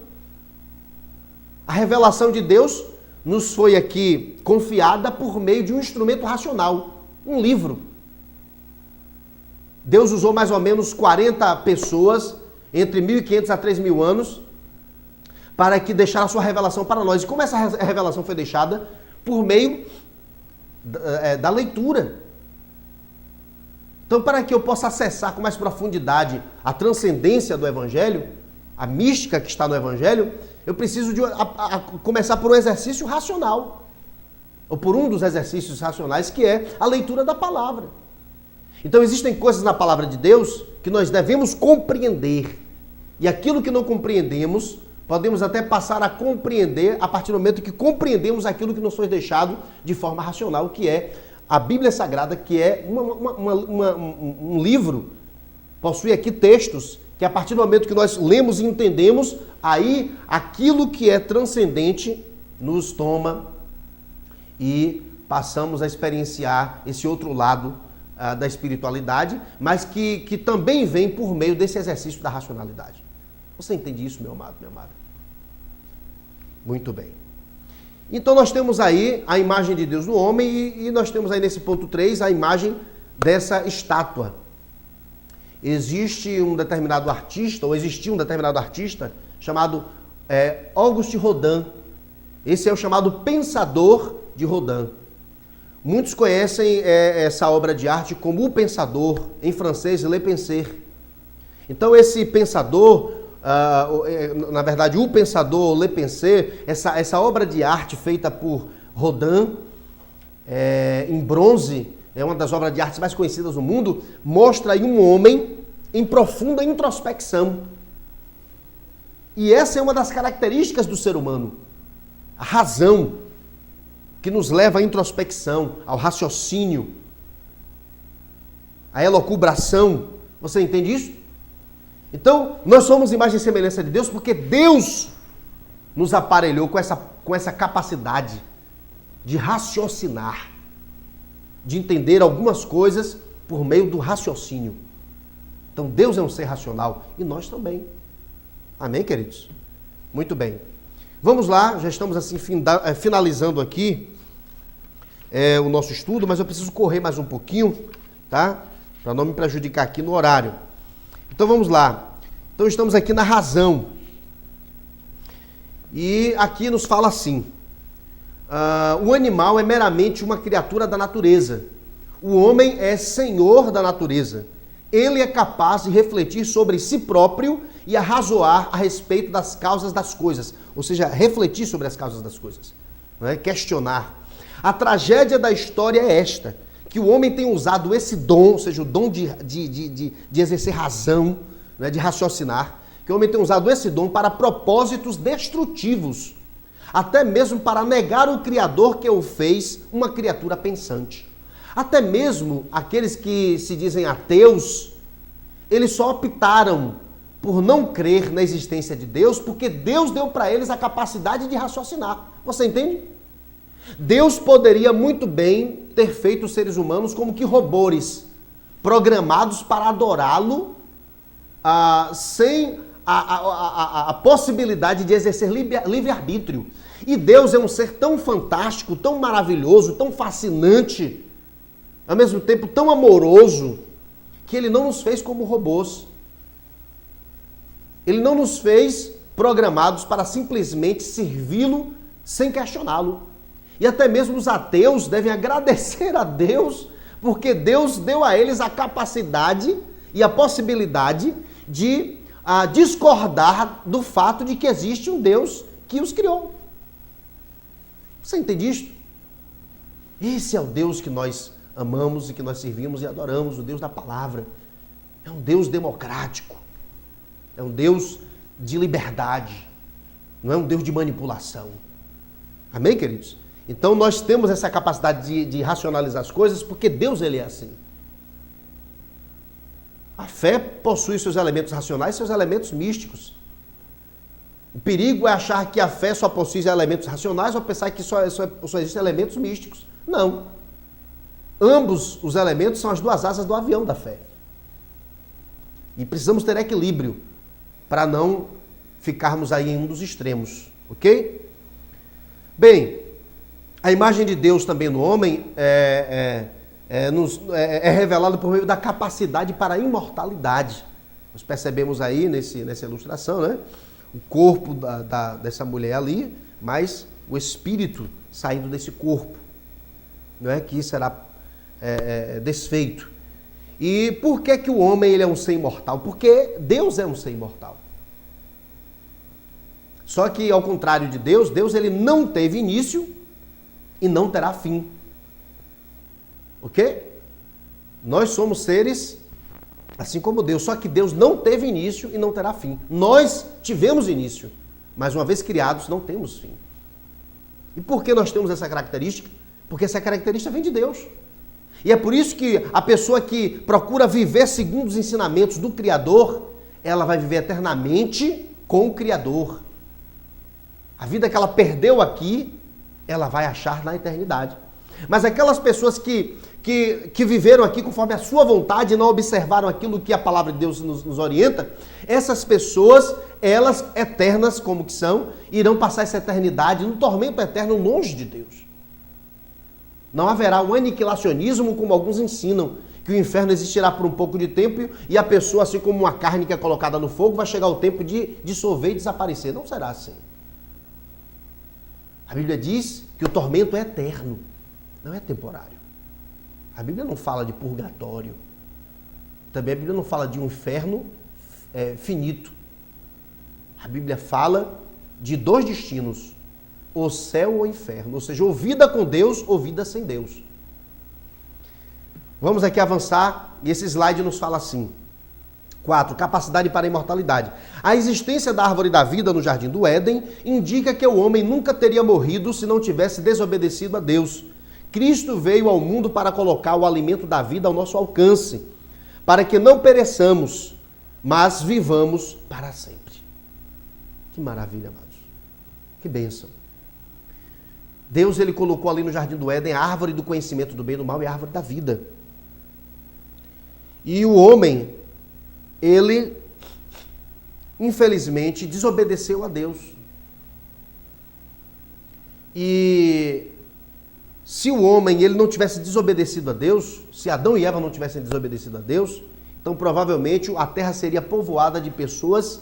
A revelação de Deus nos foi aqui confiada por meio de um instrumento racional, um livro. Deus usou mais ou menos 40 pessoas, entre 1.500 a 3.000 anos, para que deixar a sua revelação para nós. E como essa revelação foi deixada? Por meio da leitura. Então, para que eu possa acessar com mais profundidade a transcendência do Evangelho, a mística que está no Evangelho, eu preciso começar por um exercício racional, ou por um dos exercícios racionais, que é a leitura da palavra. Então, existem coisas na palavra de Deus que nós devemos compreender, e aquilo que não compreendemos, podemos até passar a compreender a partir do momento que compreendemos aquilo que nos foi deixado de forma racional, que é a Bíblia Sagrada, que é um livro, possui aqui textos, que a partir do momento que nós lemos e entendemos, aí aquilo que é transcendente nos toma e passamos a experienciar esse outro lado da espiritualidade, mas que também vem por meio desse exercício da racionalidade. Você entende isso, meu amado, minha amada? Muito bem. Então nós temos aí a imagem de Deus no homem e nós temos aí nesse ponto 3 a imagem dessa estátua. Existe um determinado artista, ou existia um determinado artista, chamado Auguste Rodin. Esse é o chamado Pensador de Rodin. Muitos conhecem essa obra de arte como O Pensador, em francês, Le Penseur. Então esse pensador, na verdade O Pensador, Le Penseur, essa obra de arte feita por Rodin, em bronze, é uma das obras de arte mais conhecidas do mundo, mostra aí um homem em profunda introspecção. E essa é uma das características do ser humano, a razão, que nos leva à introspecção, ao raciocínio, à elucubração. Você entende isso? Então, nós somos imagem e semelhança de Deus porque Deus nos aparelhou com essa capacidade de raciocinar, de entender algumas coisas por meio do raciocínio. Então, Deus é um ser racional e nós também. Amém, queridos? Muito bem. Vamos lá, já estamos assim finalizando aqui o nosso estudo, mas eu preciso correr mais um pouquinho, tá? Para não me prejudicar aqui no horário. Então vamos lá. Então estamos aqui na razão. E aqui nos fala assim: o animal é meramente uma criatura da natureza. O homem é senhor da natureza. Ele é capaz de refletir sobre si próprio e arrazoar a respeito das causas das coisas. Ou seja, refletir sobre as causas das coisas. Não é? Questionar. A tragédia da história é esta: que o homem tem usado esse dom, ou seja, o dom de exercer razão, né, de raciocinar, que o homem tem usado esse dom para propósitos destrutivos, até mesmo para negar o Criador que o fez uma criatura pensante. Até mesmo aqueles que se dizem ateus, eles só optaram por não crer na existência de Deus, porque Deus deu para eles a capacidade de raciocinar. Você entende? Deus poderia muito bem ter feito os seres humanos como que robôs, programados para adorá-lo, sem a possibilidade de exercer livre-arbítrio. E Deus é um ser tão fantástico, tão maravilhoso, tão fascinante, ao mesmo tempo tão amoroso, que Ele não nos fez como robôs. Ele não nos fez programados para simplesmente servi-lo sem questioná-lo. E até mesmo os ateus devem agradecer a Deus, porque Deus deu a eles a capacidade e a possibilidade de discordar do fato de que existe um Deus que os criou. Você entende isto? Esse é o Deus que nós amamos e que nós servimos e adoramos, o Deus da palavra. É um Deus democrático. É um Deus de liberdade. Não é um Deus de manipulação. Amém, queridos? Então nós temos essa capacidade de racionalizar as coisas porque Deus, ele é assim. A fé possui seus elementos racionais e seus elementos místicos. O perigo é achar que a fé só possui elementos racionais ou pensar que só existem elementos místicos. Não. Ambos os elementos são as duas asas do avião da fé. E precisamos ter equilíbrio para não ficarmos aí em um dos extremos, ok? Bem, a imagem de Deus também no homem é revelada por meio da capacidade para a imortalidade. Nós percebemos aí nessa ilustração, né? O corpo dessa mulher ali, mas o espírito saindo desse corpo, não é? Que será desfeito. E por que o homem ele é um ser imortal? Porque Deus é um ser imortal. Só que, ao contrário de Deus, Deus ele não teve início e não terá fim. Ok? Nós somos seres assim como Deus, só que Deus não teve início e não terá fim. Nós tivemos início, mas uma vez criados não temos fim. E por que nós temos essa característica? Porque essa característica vem de Deus. E é por isso que a pessoa que procura viver segundo os ensinamentos do Criador, ela vai viver eternamente com o Criador. A vida que ela perdeu aqui, ela vai achar na eternidade. Mas aquelas pessoas que viveram aqui conforme a sua vontade e não observaram aquilo que a palavra de Deus nos orienta, essas pessoas, elas eternas como que são, irão passar essa eternidade no tormento eterno longe de Deus. Não haverá um aniquilacionismo como alguns ensinam, que o inferno existirá por um pouco de tempo e a pessoa, assim como uma carne que é colocada no fogo, vai chegar o tempo de dissolver e desaparecer. Não será assim. A Bíblia diz que o tormento é eterno, não é temporário. A Bíblia não fala de purgatório. Também a Bíblia não fala de um inferno finito. A Bíblia fala de dois destinos, o céu ou o inferno, ou seja, ou vida com Deus ou vida sem Deus. Vamos aqui avançar e esse slide nos fala assim. 4. Capacidade para a imortalidade. A existência da árvore da vida no jardim do Éden indica que o homem nunca teria morrido se não tivesse desobedecido a Deus. Cristo veio ao mundo para colocar o alimento da vida ao nosso alcance, para que não pereçamos, mas vivamos para sempre. Que maravilha, amados. Que bênção. Deus, ele colocou ali no jardim do Éden a árvore do conhecimento do bem e do mal e a árvore da vida. E o homem, ele, infelizmente, desobedeceu a Deus. E se o homem ele não tivesse desobedecido a Deus, se Adão e Eva não tivessem desobedecido a Deus, então provavelmente a terra seria povoada de pessoas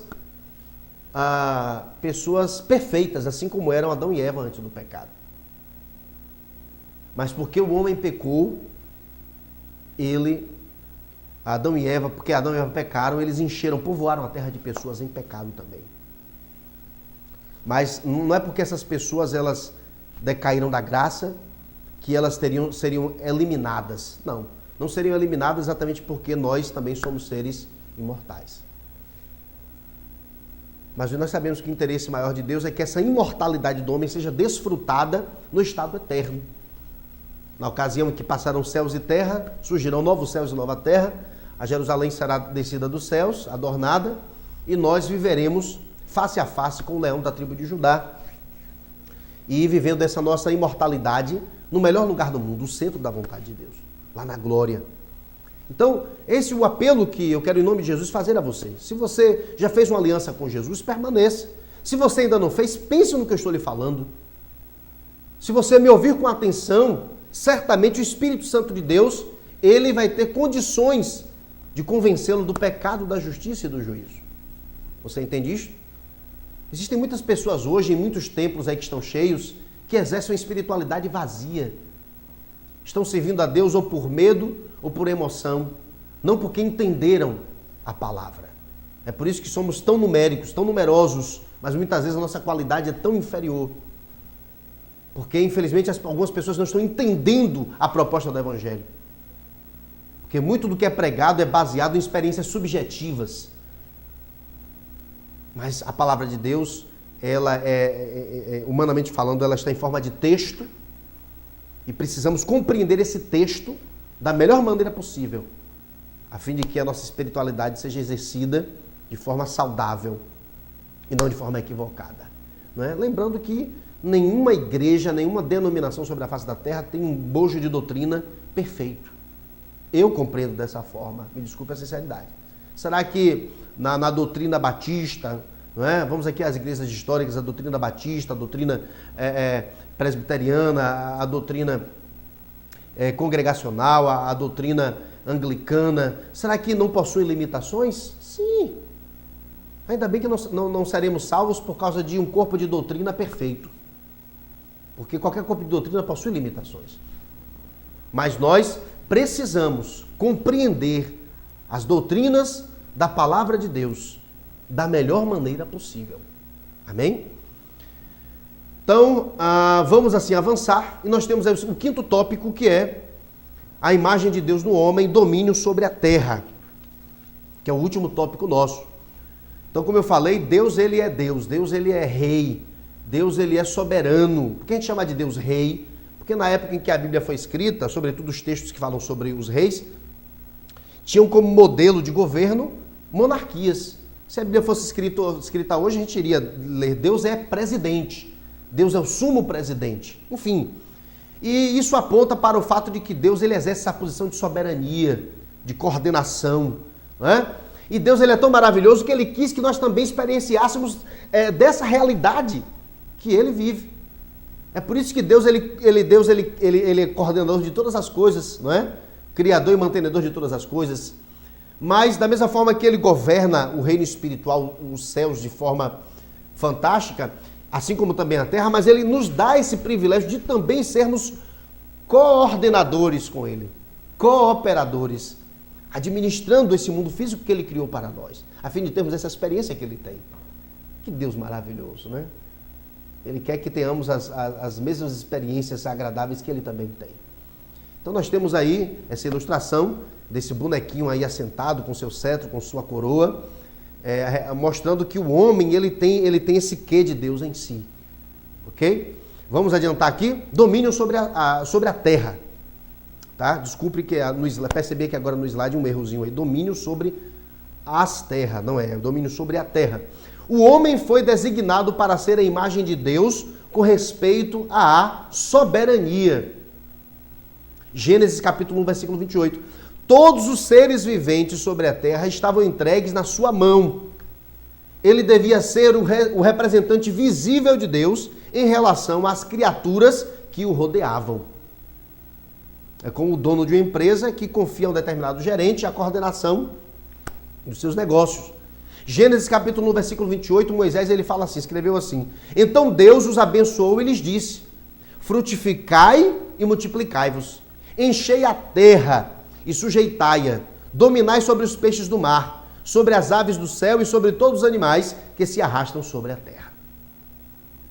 perfeitas, assim como eram Adão e Eva antes do pecado. Mas porque o homem pecou, Adão e Eva pecaram, eles povoaram a terra de pessoas em pecado também. Mas não é porque essas pessoas elas decaíram da graça que elas seriam eliminadas. Não seriam eliminadas exatamente porque nós também somos seres imortais. Mas nós sabemos que o interesse maior de Deus é que essa imortalidade do homem seja desfrutada no estado eterno. Na ocasião em que passarão céus e terra, surgirão novos céus e nova terra, a Jerusalém será descida dos céus, adornada, e nós viveremos face a face com o leão da tribo de Judá. E vivendo essa nossa imortalidade no melhor lugar do mundo, o centro da vontade de Deus, lá na glória. Então, esse é o apelo que eu quero, em nome de Jesus, fazer a você. Se você já fez uma aliança com Jesus, permaneça. Se você ainda não fez, pense no que eu estou lhe falando. Se você me ouvir com atenção, certamente o Espírito Santo de Deus, ele vai ter condições de convencê-lo do pecado, da justiça e do juízo. Você entende isso? Existem muitas pessoas hoje, em muitos templos aí que estão cheios, que exercem uma espiritualidade vazia. Estão servindo a Deus ou por medo ou por emoção, não porque entenderam a palavra. É por isso que somos tão numéricos, tão numerosos, mas muitas vezes a nossa qualidade é tão inferior. Porque, infelizmente, algumas pessoas não estão entendendo a proposta do Evangelho. Porque muito do que é pregado é baseado em experiências subjetivas. Mas a palavra de Deus, ela humanamente falando, ela está em forma de texto. E precisamos compreender esse texto da melhor maneira possível, a fim de que a nossa espiritualidade seja exercida de forma saudável e não de forma equivocada. Não é? Lembrando que nenhuma igreja, nenhuma denominação sobre a face da terra tem um bojo de doutrina perfeito. Eu compreendo dessa forma, me desculpe a sinceridade. Será que na doutrina batista, não é? Vamos aqui às igrejas históricas, a doutrina batista, a doutrina presbiteriana, a doutrina congregacional, a doutrina anglicana, será que não possuem limitações? Sim. Ainda bem que não seremos salvos por causa de um corpo de doutrina perfeito. Porque qualquer corpo de doutrina possui limitações. Mas nós precisamos compreender as doutrinas da palavra de Deus da melhor maneira possível. Amém? Então, vamos assim avançar. E nós temos aí o quinto tópico, que é a imagem de Deus no homem, domínio sobre a terra, que é o último tópico nosso. Então, como eu falei, Deus ele é Deus, Deus ele é rei, Deus ele é soberano. Por que a gente chama de Deus rei? Porque na época em que a Bíblia foi escrita, sobretudo os textos que falam sobre os reis, tinham como modelo de governo monarquias. Se a Bíblia fosse escrita hoje, a gente iria ler Deus é presidente, Deus é o sumo presidente, enfim. E isso aponta para o fato de que Deus ele exerce essa posição de soberania, de coordenação, não é? E Deus ele é tão maravilhoso que ele quis que nós também experienciássemos dessa realidade que ele vive. É por isso que Deus ele é coordenador de todas as coisas, não é? Criador e mantenedor de todas as coisas. Mas da mesma forma que ele governa o reino espiritual, os céus, de forma fantástica, assim como também a terra, mas ele nos dá esse privilégio de também sermos coordenadores com ele, cooperadores, administrando esse mundo físico que ele criou para nós, a fim de termos essa experiência que ele tem. Que Deus maravilhoso, né? Ele quer que tenhamos as mesmas experiências agradáveis que ele também tem. Então nós temos aí essa ilustração desse bonequinho aí assentado com seu cetro, com sua coroa, mostrando que o homem ele tem esse quê de Deus em si. Ok? Vamos adiantar aqui. Domínio sobre a terra. Tá? Desculpe que percebi que agora no slide um errozinho aí. Domínio sobre as terras, não é? Domínio sobre a terra. O homem foi designado para ser a imagem de Deus com respeito à soberania. Gênesis capítulo 1, versículo 28. Todos os seres viventes sobre a terra estavam entregues na sua mão. Ele devia ser o representante visível de Deus em relação às criaturas que o rodeavam. É como o dono de uma empresa que confia a um determinado gerente a coordenação dos seus negócios. Gênesis capítulo 1, versículo 28, Moisés ele fala assim, escreveu assim: Então Deus os abençoou e lhes disse: Frutificai e multiplicai-vos, enchei a terra e sujeitai-a, dominai sobre os peixes do mar, sobre as aves do céu e sobre todos os animais que se arrastam sobre a terra.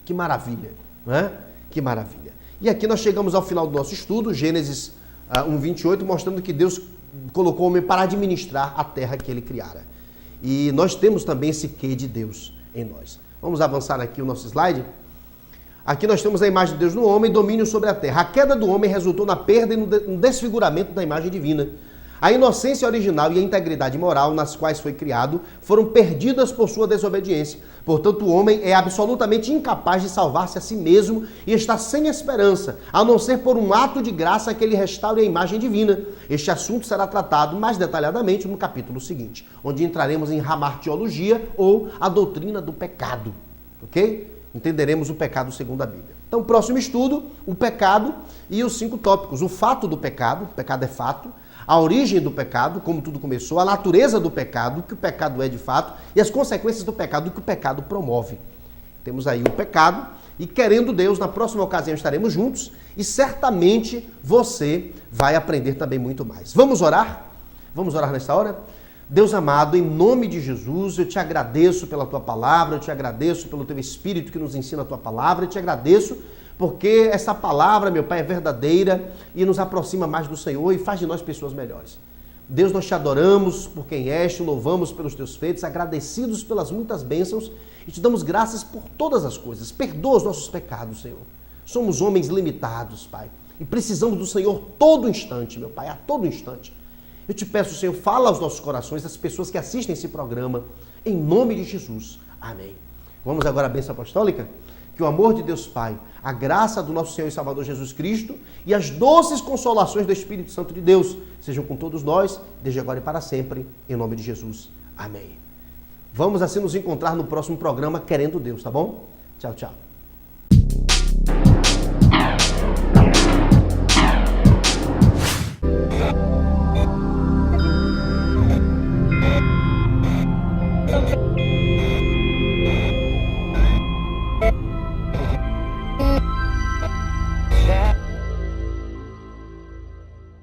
Que maravilha, não é? Que maravilha. E aqui nós chegamos ao final do nosso estudo, Gênesis 1, 28, mostrando que Deus colocou o homem para administrar a terra que ele criara. E nós temos também esse quê de Deus em nós. Vamos avançar aqui o nosso slide. Aqui nós temos a imagem de Deus no homem, domínio sobre a terra. A queda do homem resultou na perda e no desfiguramento da imagem divina. A inocência original e a integridade moral nas quais foi criado foram perdidas por sua desobediência. Portanto, o homem é absolutamente incapaz de salvar-se a si mesmo e está sem esperança, a não ser por um ato de graça que ele restaure a imagem divina. Este assunto será tratado mais detalhadamente no capítulo seguinte, onde entraremos em hamartiologia ou a doutrina do pecado. Ok? Entenderemos o pecado segundo a Bíblia. Então, próximo estudo, o pecado e os 5 tópicos. O fato do pecado, o pecado é fato. A origem do pecado, como tudo começou, a natureza do pecado, o que o pecado é de fato, e as consequências do pecado, o que o pecado promove. Temos aí o pecado, e querendo Deus, na próxima ocasião estaremos juntos, e certamente você vai aprender também muito mais. Vamos orar? Vamos orar nessa hora? Deus amado, em nome de Jesus, eu te agradeço pela tua palavra, eu te agradeço pelo teu Espírito que nos ensina a tua palavra, eu te agradeço porque essa palavra, meu Pai, é verdadeira e nos aproxima mais do Senhor e faz de nós pessoas melhores. Deus, nós te adoramos por quem és, te louvamos pelos teus feitos, agradecidos pelas muitas bênçãos e te damos graças por todas as coisas. Perdoa os nossos pecados, Senhor. Somos homens limitados, Pai, e precisamos do Senhor todo instante, meu Pai, a todo instante. Eu te peço, Senhor, fala aos nossos corações, as pessoas que assistem esse programa, em nome de Jesus. Amém. Vamos agora à bênção apostólica? Que o amor de Deus Pai, a graça do nosso Senhor e Salvador Jesus Cristo e as doces consolações do Espírito Santo de Deus sejam com todos nós, desde agora e para sempre, em nome de Jesus. Amém. Vamos assim nos encontrar no próximo programa, querendo Deus, tá bom? Tchau, tchau.